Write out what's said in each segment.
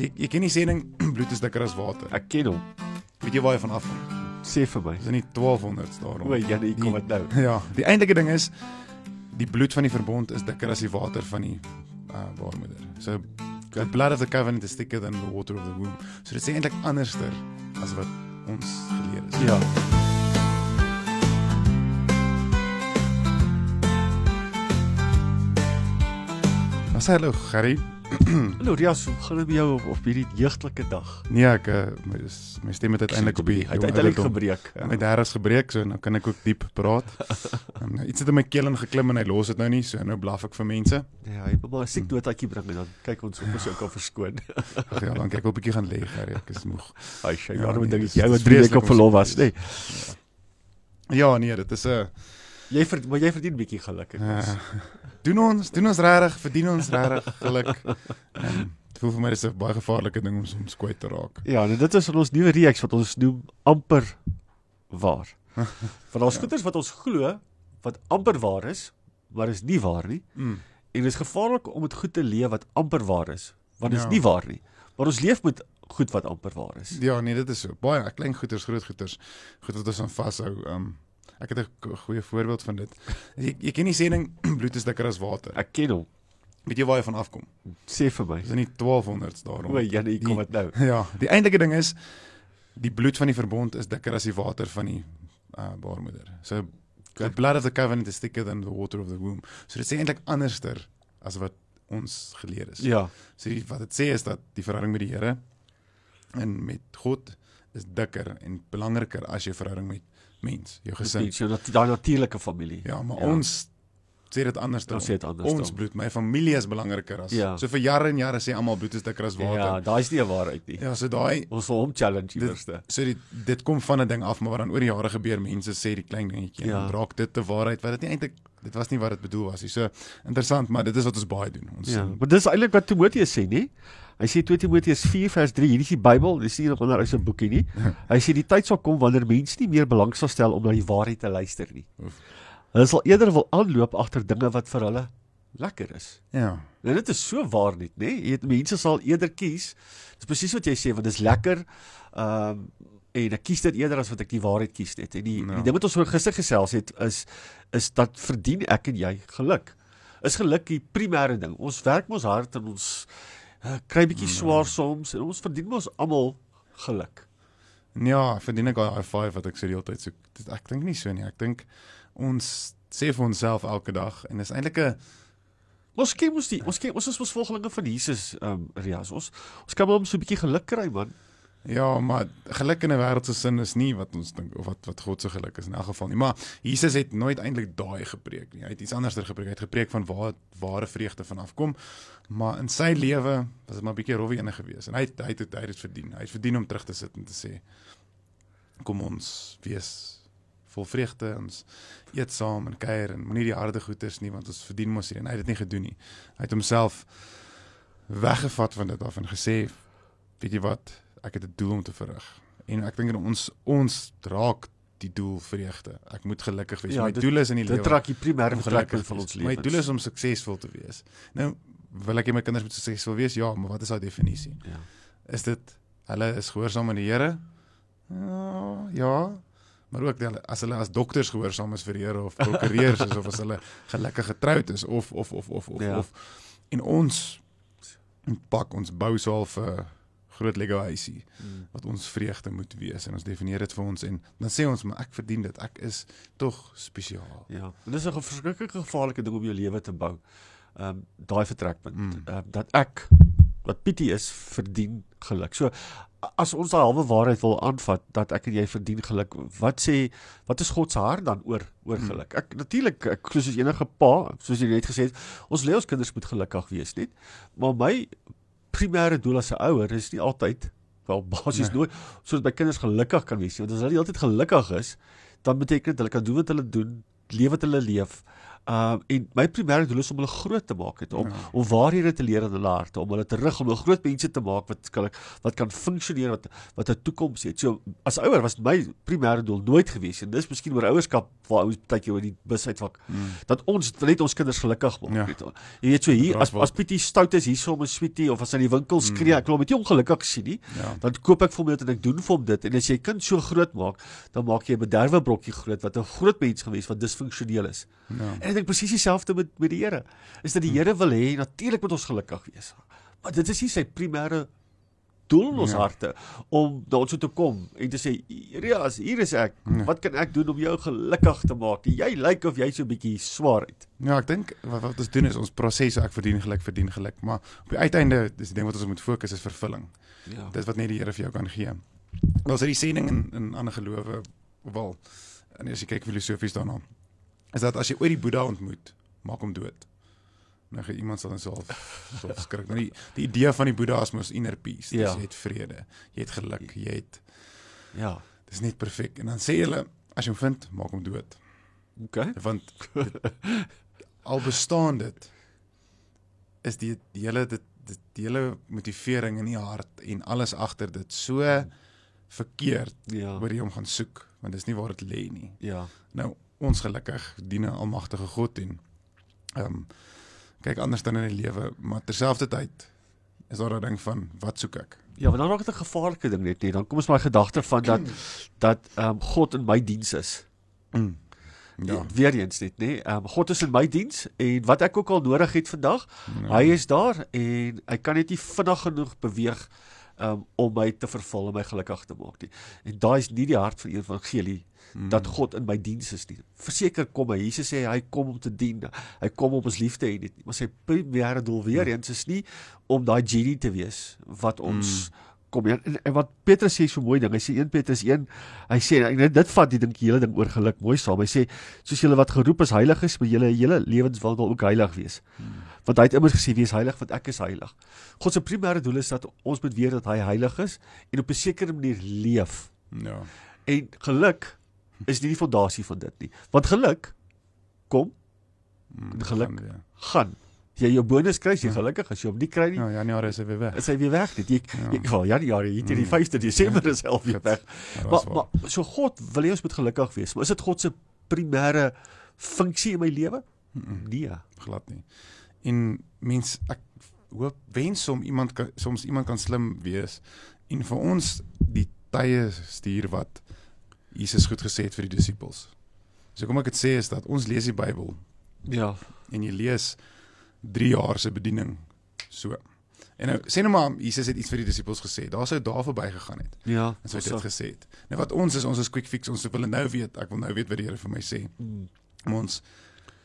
Jy ken die sêding, bloed is dikker as water. Ek ken hom. Weet jy waar jy van afkom? Sê vir my. Dis in die 1200s daarom. O, Jannie, kom dit nou. Ja, die eintlike ding is, die bloed van die verbond is dikker as die water van die baarmoeder. So, the blood of the covenant is thicker than the water of the womb. So dit sê eintlik anderster as wat ons geleer is. Ja. Maar sê hallo, Gary. Hallo Rias, hoe gaan dit met jou op hierdie jeugtelike dag? Nee, ek my stem het uiteindelik op die uiteindelik gebreek. Ja. My ders gebreek, so nou kan ek ook diep praat. Iets het in my keel ingeklim en hy los dit nou nie, so nou blaf ek vir mense. Ja, hy moet maar 'n siekdoodjie bring en dan kyk ons of ons jou kan verskoon. Ag ja, dan kyk ek op 'n bietjie gaan lê, Gary, ek is moeg. Ai, sy, Ja, daarom nee, dink dis- ek jy dis wat 3 weke vreeslik op verlof was, nee. Ja, nee, dit is 'n Maar jy verdien 'n bietjie geluk. doen ons regtig, verdien ons regtig geluk. Dit voel vir my dis 'n baie gevaarlike ding om soms kwyt te raak. Ja, en dit is van ons nuwe reeks wat ons noem amper waar. Van ons goeters wat ons glo wat amper waar is, maar is nie waar nie. En dit is gevaarlik om met goed te leef wat amper waar is, want dit is Ja. nie waar nie. Maar ons leef met goed wat amper waar is. Ja, nee, dit is so. Baie klein goeters, groot goeters, goed wat ons aan vashou. Ek het 'n goeie voorbeeld van dit. Jy ken die sêding, bloed is dikker as water. Ek ken hom. Weet jy waar jy van afkom? Sê vir my. Dis in die 1200s daarom. O, Jannie, kom dit nou. Ja, die eintlike ding is, die bloed van die verbond is dikker as die water van die baarmoeder. So, the blood of the covenant is thicker than the water of the womb. So dit sê eintlik anderster as wat ons geleer is. Ja. So wat dit sê is dat die verhouding met die Here en met God is dikker en belangriker as jou verhouding met mens, jou gesin. Dit is daai natuurlike familie. Ja, maar ons sê dit anders. Ons sê dit anders. Ons bloed, my familie is belangriker as. Ja. So vir jare en jare sê almal bloed is dikker as water. Ja, daai is nie 'n waarheid nie. Ja, so daai Ons wil hom challenge eerste. so dit kom van 'n ding af, maar wat dan oor die jare gebeur, mense sê die klein dingetjie en dan raak dit te waarheid wat dit nie eintlik dit was nie wat dit bedoel was nie. So interessant, maar dit is wat ons baie doen. Ons Ja, maar dis eintlik wat Timoteus sê, nie? Hy sê 2 Timoteus 4 vers 3, hierdie is die Bybel, dis nie onder uit 'n boekie nie. Hy sê die tyd sal kom wanneer mense nie meer belang sal stel om na die waarheid te luister nie. Hulle sal eerder wil aanloop agter dinge wat vir hulle lekker is. Ja. En dit is so waar nie, nê? Jy weet mense sal eerder kies. Dis presies wat jy sê, want dis lekker. En ek kies dit eerder as wat ek die waarheid kies net. En die ding wat ons oor gister gesels het is dat verdien ek en jy geluk. Is geluk die primêre ding. Ons werk mos hard en ons kry bietjie swaar soms en ons verdien mos almal geluk. Ja, ek verdien ek daai high five wat ek so die hele tyd soek. Ek dink nie so nie. Ek dink ons sê vir onsself elke dag en dis eintlik 'n Ons is mos volgelinge van Jesus, Rias. Ons kan maar so 'n bietjie geluk kry, man. ja, maar geluk in 'n wêreldse sin is nie wat ons dink of wat God se geluk is in elk geval nie. Maar Jesus het nooit eintlik daai gepreek nie. Hy het iets anderster gepreek. Hy het gepreek van waar ware vreugde vanaf kom. Maar in sy lewe was dit maar 'n bietjie rowwe ene gewees en hy het dit verdien. Hy het verdien om terug te sit en te sê kom ons wees vol vreugde, ons eet saam en kuier en moenie die harde goeders nie want ons verdien mos hier en hy het dit nie gedoen nie. Hy het homself weggevat van dit af en gesê, weet jy wat, ek het 'n doel om te verrig. En ek dink ons raak die doel vreugde. Ek moet gelukkig wees. Ja, My doel is in die lewe. Dit trek die primêre om vertrekpunt gelukkig van te ons wees. My lewens. doel is om suksesvol te wees. Nou, wil ek hê my kinders moet suksesvol wees? Ja, maar wat is daai definisie? Ja. Is dit hulle is gehoorsaam aan die Here? Ja, maar ook as hulle as dokters gehoorsaam is vir die Here of prokureurs is of as hulle gelukkig getroud is of en ons bou so al vir groot Lego huisie wat ons vreugde moet wees en ons definieer dit vir ons en dan sê ons maar ek verdien dit, ek is tog spesiaal. Ja, en dis 'n verskriklik gevaarlike ding om jou lewe te bou. Daai vertrekpunt. Dat ek wat Pietie is, verdien geluk. So as ons daai halwe waarheid wil aanvat dat ek en jy verdien geluk, wat is God se hart dan oor geluk? Ek natuurlik, ek soos enige pa, soos jy net gesê het, ons lê ons kinders moet gelukkig wees, net. Maar my primêre doel as 'n ouer is nie altyd wel basies nooit sodat my kinders gelukkig kan wees nie. Want as hulle altyd gelukkig is, dan beteken dit hulle kan doen wat hulle doen, leef wat hulle leef. En my primêre doel is om hulle groot te maak, om waarhede te leer in hulle harte, om hulle te rig, om hulle groot mense te maak wat kan funksioneer, wat 'n toekoms het. So as ouer was my primêre doel nooit gewees, en dis miskien oor ouerskap waar ouers baie keer oor die bus uitvak, dat ons net ons kinders gelukkig maak. Jy weet so hier as Pietie stout is, hier som 'n sweetie, of as hy in die winkel skree, ek wil hom net nie ongelukkig sien nie, dan koop ek vir hom dit en ek doen vir hom dit. En as jy kind so groot maak, dan maak jy 'n bederwebrokkie groot wat 'n groot mens gewees wat disfunksioneel is. En ek dink presies dieselfde met die Here. Is dat die Here wil hê natuurlik moet ons gelukkig wees. Maar dit is nie sy primêre doel in ons harte om daartoe te kom en te sê, Elias, hier is ek. Wat kan ek doen om jou gelukkig te maak? Jy lyk of jy so 'n bietjie swaar uit. Ja, ek dink wat ons doen is ons proses, ek verdien geluk, maar op die uiteinde dis die ding wat ons moet fokus is vervulling. Dis wat net die Here vir jou kan gee. Ons het die sêning in ander gelowe, wel, en as jy kyk filosofies daarna, is dat as jy ooit die Boeddha ontmoet, maak hom dood. Nou gaan iemand sal so skrik. Nou die idee van die Boeddha is mos inner peace. Dus jy het vrede, jy het geluk, jy het dis net perfek. En dan sê hulle, as jy hom vind, maak hom dood. Okay. Want al bestaan dit, is die hele motivering in die hart en alles agter dit so verkeerd waar jy hom gaan soek, want dis nie waar dit lê nie. Nou, ons gelukkig dien 'n almagtige God en kyk anders dan in die lewe, maar terselfdertyd is daar 'n ding van, wat soek ek? Ja, want dan raak dit 'n gevaarlike ding net nie, dan kom ons by die gedagte van dat God in my diens is. Weer eens net, nee. God is in my diens, en wat ek ook al nodig het vandag, hy is daar, en hy kan net nie vinnig genoeg beweeg, om my te vervul, om my gelukkig te maak nie. En daai is nie die hart van die evangelie, dat God in my diens is nie. Verseker kom hy, Jesus sê, hy kom om te dien, hy kom om ons lief te hê nie, maar sy primêre doel weer eens is nie, om daai genie te wees, wat ons kom, en wat Petrus sê so mooi ding, hy sê 1 Petrus 1, hy sê, dit vat die hele ding oor geluk mooi saam, hy sê, soos julle wat geroep is heilig is, maar julle hele lewens wil ook heilig wees, want hy het immers gesê, wees heilig, want ek is heilig. God se primêre doel is dat ons moet weet dat hy heilig is, en op 'n sekere manier leef, en geluk is nie die fondasie van dit nie, want geluk kom, en geluk gaan. As jy jou bonus kry, is jy gelukkig, as jy hom nie kry nie, Januarie is hy weer weg. Is hy weer weg nie. Januarie, hier teen die 5de Desember is hy weer weg. Maar so God wil hê ons moet gelukkig wees, maar is dit God se primêre funksie in my lewe? Nee, glad nie. En mens, ek hoop, wens soms iemand kan slim wees, en vir ons die tye stuur wat Jesus goed gesê het vir die disippels. So kom ek het sê is dat ons lees die Bybel, en jy lees 3 jaar se bediening, so. En nou, sê nou maar, Jesus het iets vir die disippels gesê, daar sou daar verby gegaan het, en so het dit gesê het. Nou wat ons is quick fix, ons wil nou weet, ek wil nou weet wat die Here vir my sê. Maar ons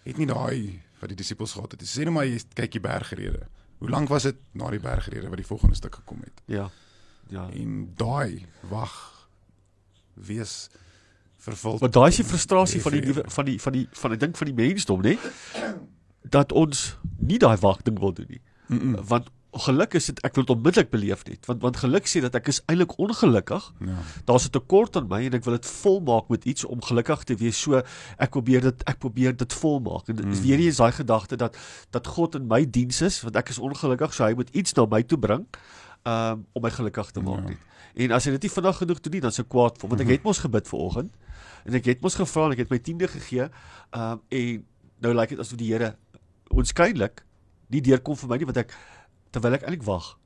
het nie daai wat die disippels gehad het. Sê nou maar, jy kyk die bergrede. Hoe lank was dit na die bergrede wat die volgende stuk gekom het? En daai, wees vervuld. Maar daai is die frustrasie van ek dink van die mensdom, nee? Dat ons nie daai wagting wil doen nie. Want geluk is dit, ek wil dit onmiddellik beleef net, want geluk sê dat ek is eintlik ongelukkig, daar's 'n tekort aan my, en ek wil dit volmaak met iets om gelukkig te wees, so ek probeer dit volmaak, en dit is weer eens daai gedagte, dat God in my diens is, want ek is ongelukkig, so hy moet iets na my toe bring, om my gelukkig te maak net. En as hy dit nie vinnig genoeg doen nie, dan is ek kwaad vir, want ek het mos gebid vanoggend, en ek het mos gevra, en ek het my 10de gegee, en nou lyk dit asof die Here onskynlik nie deurkom vir my nie, terwyl ek eintlik wag.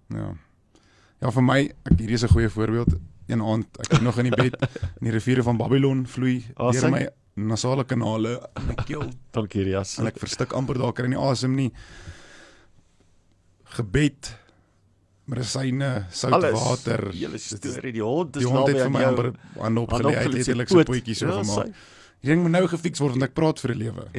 Ja, vir my, hierdie is 'n goeie voorbeeld. Een aand, ek is nog in die bed, en die riviere van Babylon vloei deur my nasale kanale in my keel. Dankie, Elias. En ek verstik amper daar, kry nie asem nie. Gebed, medisyne, sout water. Hele storie, die hond het vir my amper aan opgelê, hy het letterlik so potjies so gemaak. Die ding moet nou gefiks word, want ek praat vir 'n lewe.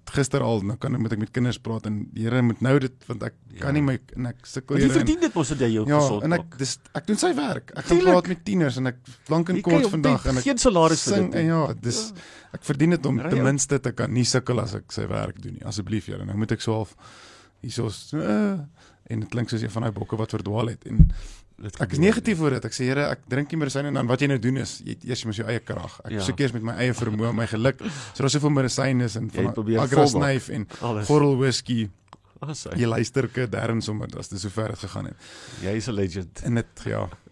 Gister al, nou moet ek met kinders praat, en die Here moet nou dit, want ek kan nie en ek sukkel hier. Jy verdien dit mos, dat jy jou gesond maak. Ek doen sy werk. Ek gaan praat met tieners, en ek plank in kort vandag, en ek geen salaris vir dit. En ek verdien dit om ten minste te kan nie sukkel as ek sy werk doen nie, asseblief Here. Nou moet ek so half hiersoos En dit klink soos een van daai bokke wat verdwaal het. En ek is negatief oor dit. Ek sê, Here, ek drink nie medisyne en dan wat jy nou doen is, jy eers met jou eie krag. Ek soek eers met my eie vermoë, my geluk. So daar is soveel medisyne is en van agrasnyf en gorrel whisky. Jy luisterke dern sommer as dit so ver het gegaan het. Jy is 'n legend. En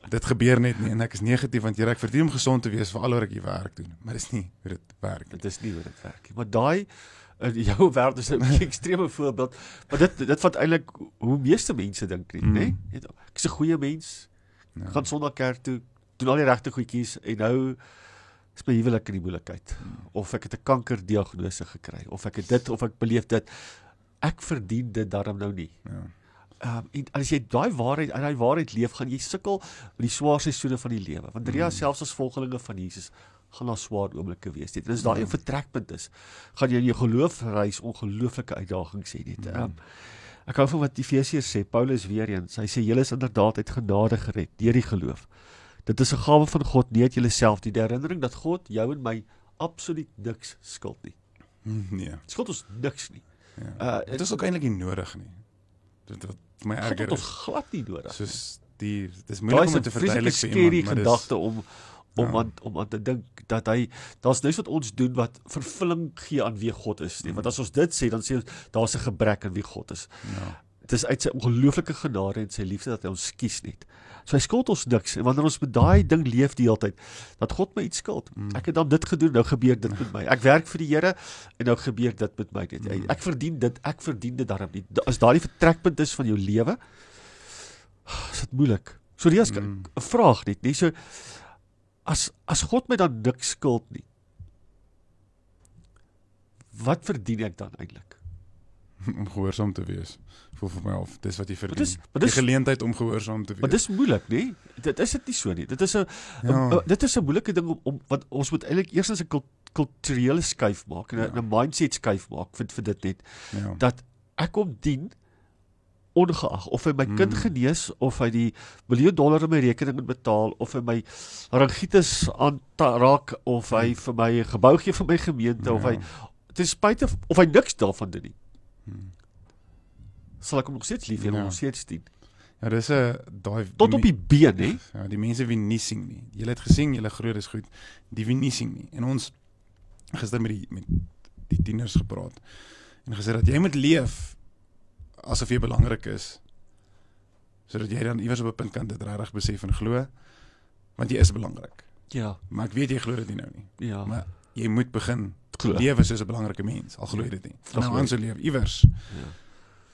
dit gebeur net nie en ek is negatief want Here, ek verdien om gesond te wees vir alhoewel ek hier werk doen. Maar dis nie hoe dit werk nie. Dit is nie hoe dit werk nie. Maar daai jou wêreld is 'n bietjie ekstreme voorbeeld, maar dit wat eintlik hoe meeste mense dink nie, né? Ek is 'n goeie mens. Gaan Sondag kerk toe, doen al die regte goedjies en nou is my huwelik in die moeilikheid. Of ek het 'n kankerdiagnose gekry, of ek het dit of ek beleef dit. Ek verdien dit daarom nou nie. En as jy daai waarheid leef, gaan jy sukkel met die swaar seisoene van die lewe. Want selfs as volgelinge van Jesus gaan daar swaar oomblikke wees. En as daai 'n vertrekpunt is, gaan jy in jou geloofreis ongelooflike uitdagings hê net. Ek hou van wat Efesiërs sê, Paulus weer eens, hy sê julle is inderdaad uit genade gered deur die geloof. Dit is 'n gawe van God, nie uit julleself nie. Die herinnering dat God jou en my absoluut niks skuld nie. Nee. Skuld ons niks nie. Dit is ook eintlik nie nodig nie. Dit wat my erger is. Dit is glad nie nodig. Soos dit is moeilik om te verduidelik vir iemand, maar gedagte om aan te dink dat daar's niks wat ons doen wat vervulling gee aan wie God is nie. Want as ons dit sê, dan sê ons daar's 'n gebrek aan wie God is. Dit is uit sy ongelooflike genade en sy liefde dat hy ons kies net. So hy skuld ons niks. En wanneer ons met daai ding leef die hele tyd, dat God my iets skuld. Ek het dan dit gedoen, nou gebeur dit met my. Ek werk vir die Here en nou gebeur dit met my net. Ek verdien dit daarom nie. As daai die vertrekpunt is van jou lewe, is dit moeilik. So dis 'n vraag net, nie so as God my dan niks skuld nie. Wat verdien ek dan eintlik? Om gehoorsaam te wees. Voel vir my of dis wat jy verdien. Die geleentheid om gehoorsaam te wees. Maar dis moeilik, nee. Dit is dit nie so nie. Dit is 'n moeilike ding om wat ons moet eintlik eers 'n kulturele skuif maak en 'n mindset skuif maak vir dit net. Dat ek kom dien ongeag of hy my kind genees of hy die $1 miljoen in my rekening moet betaal of hy my rangitis aanraak of hy vir my 'n gebou gee vir my gemeente of hy ten spyte of hy niks daarvan doen nie. Sal ek hom nog steeds lief hê en nog steeds dien. Ja, dis tot op die been, hè? Ja, die mense wie nie sing nie. Julle het gesing, julle groot is goed. Die wie nie sing nie. En ons gister met die tieners gepraat en gesê dat jy moet leef asof jy belangrik is. Sodat jy dan iewers op 'n punt kan dit regtig besef en glo, want jy is belangrik. Ja. Maar ek weet jy glo dit nie nou nie. Ja. Maar jy moet begin glo. Lewe soos 'n belangrike mens, al glo jy dit nie. Nou aan so leef iewers.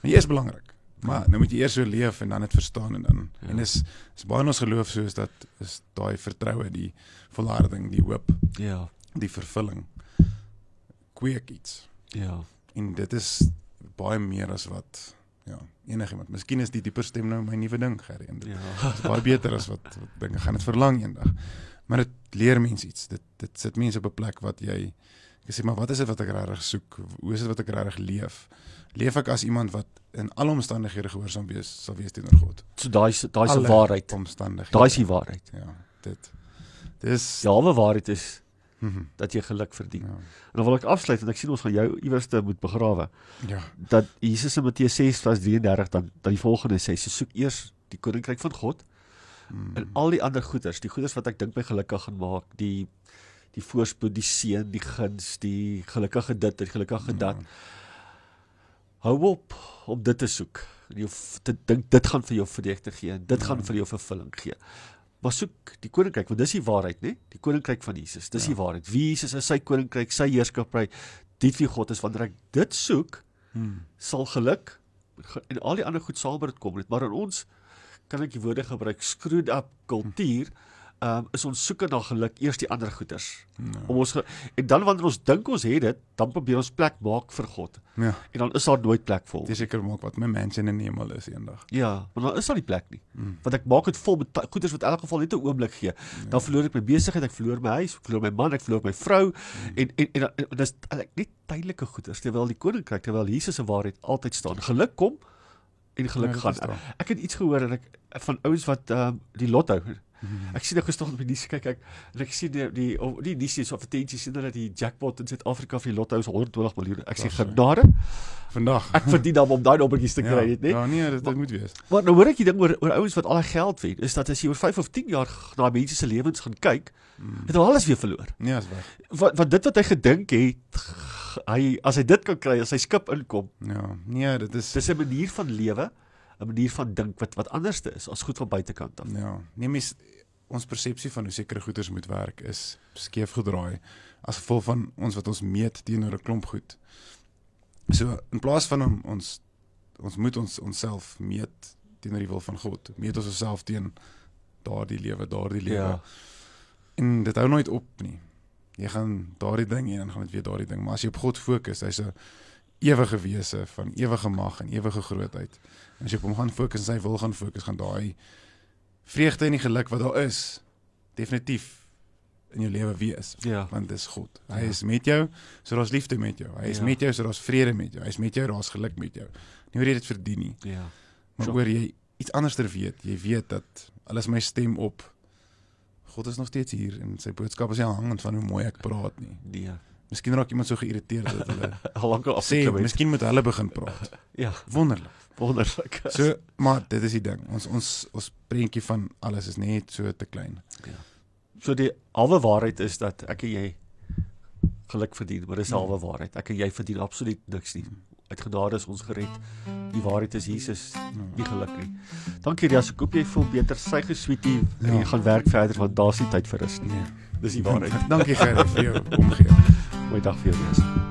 Maar jy is belangrik. Maar nou moet jy eers so leef en dan dit verstaan en dan. En is baie in ons geloof soos dat is daai vertroue, die volharding, die hoop. Ja. Die vervulling. Kweek iets. Ja. En dit is baie meer as wat enigiemand. Miskien is die dieper stem nou my nuwe ding, Gerry. Dit is baie beter as wat dinge gaan dit verlang eendag. Maar dit leer mense iets. Dit sit mense op 'n plek wat jy sê, maar wat is dit wat ek regtig soek? Hoe is dit wat ek regtig leef? Leef ek as iemand wat in alle omstandighede gehoorsaam sal wees teenoor God? So daai is 'n waarheid. Daai is die waarheid. Ja, dis die halwe waarheid is dat jy geluk verdien. En dan wil ek afsluit en ek sien ons gaan jou iewers moet begrawe. Ja. Dat Jesus in Matteus 6:33 dan die volgende sê, soek eers die koninkryk van God en al die ander goeders, die goeders wat ek dink my gelukkig gaan maak, die voorspoed, die seën, die guns, die gelukkige dit, die gelukkige dat. Hou op om dit te soek. Te dink dit gaan vir jou vreugde gee en dit gaan vir jou vervulling gee. Maar soek die koninkryk, want dis die waarheid, né? Die koninkryk van Jesus. Dis die waarheid. Wie Jesus is, sy koninkryk, sy heerskappy, dit wie God is. Wanneer ek dit soek, sal geluk en al die ander goed sal by dit kom. Maar in ons kan ek die woorde gebruik, screwed up kultuur, is ons soeke na geluk eers die ander goeders. En dan wanneer ons dink ons het dit, dan probeer ons plek maak vir God. En dan is daar nooit plek vol. Dis seker maak wat my mansion in die hemel is eendag. Ja, maar dan is daar nie plek nie. Want ek maak dit vol met goeders wat in elk geval net 'n oomblik gee. Dan verloor ek my besigheid, ek verloor my huis, ek verloor my man, ek verloor my vrou en dis net tydelike goeders terwyl die koninkryk, terwyl Jesus se waarheid altyd staan. Geluk kom en geluk gaan. Ek het iets gehoor en van ouens wat die lotto Ek sien nou gister op die nuus kyk ek en ek sien die nuus is advertensies sien dat die jackpot in Suid-Afrika vir die lotto is 120 miljoen. Ek sê genade. Vandag. Ek verdien dan om daai nommertjies te kry, net. Ja, nee, dit moet wees. Maar nou hoor ek die ding oor ouens wat al die geld wen, is dat as jy oor 5 of 10 jaar na mense se lewens gaan kyk, het hy alles weer verloor. Nee, is weg. Wat dit wat hy gedink het, as hy dit kan kry, as hy skip inkom. Ja, nee, Dis 'n manier van lewe, 'n manier van dink wat anderste is as goed van buitekant af. Ja, nee, ons persepsie van hoe sekere goeders moet werk is skeef gedraai as gevolg van wat ons meet teenoor 'n klomp goed. So in plaas van ons moet onsself meet teenoor die wil van God, meet ons osself teen daardie lewe. Ja. En dit hou nooit op nie. Jy gaan daardie ding en dan gaan dit weer daardie ding, maar as jy op God fokus, hy's 'n ewige wese van ewige mag en ewige grootheid. En as jy op hom gaan fokus en sy wil gaan fokus, gaan daai vreugde en die geluk wat daar is, definitief in jou lewe wees. Ja. Want dis God. Hy is met jou, so daar's liefde met jou. Hy is met jou, so daar's vrede met jou. Hy is met jou, daar's geluk met jou. Nie oor jy dit verdien nie. Ja. Maar oor jy iets anderster weet. Jy weet dat alles my stem op. God is nog steeds hier en sy boodskap is nie hangend van hoe mooi ek praat nie. Nee. Miskien raak iemand so geïrriteerd dat hulle al lank al sê, miskien moet hulle begin praat. Ja. Wonderlik. So, maar dit is die ding. Ons prentjie van alles is net so te klein. Ja. So die halwe waarheid is dat ek en jy geluk verdien, maar dis halwe waarheid. Ek en jy verdien absoluut niks nie. Uit genade is ons gered. Die waarheid is Jesus, nie geluk nie. Dankie Ria, ek hoop jy voel beter, sy gesweetie en jy gaan werk verder want daar's nie tyd vir rus nie. Dis die waarheid. Dankie Gerrie vir jou omgee. Goeie dag vir jou wees.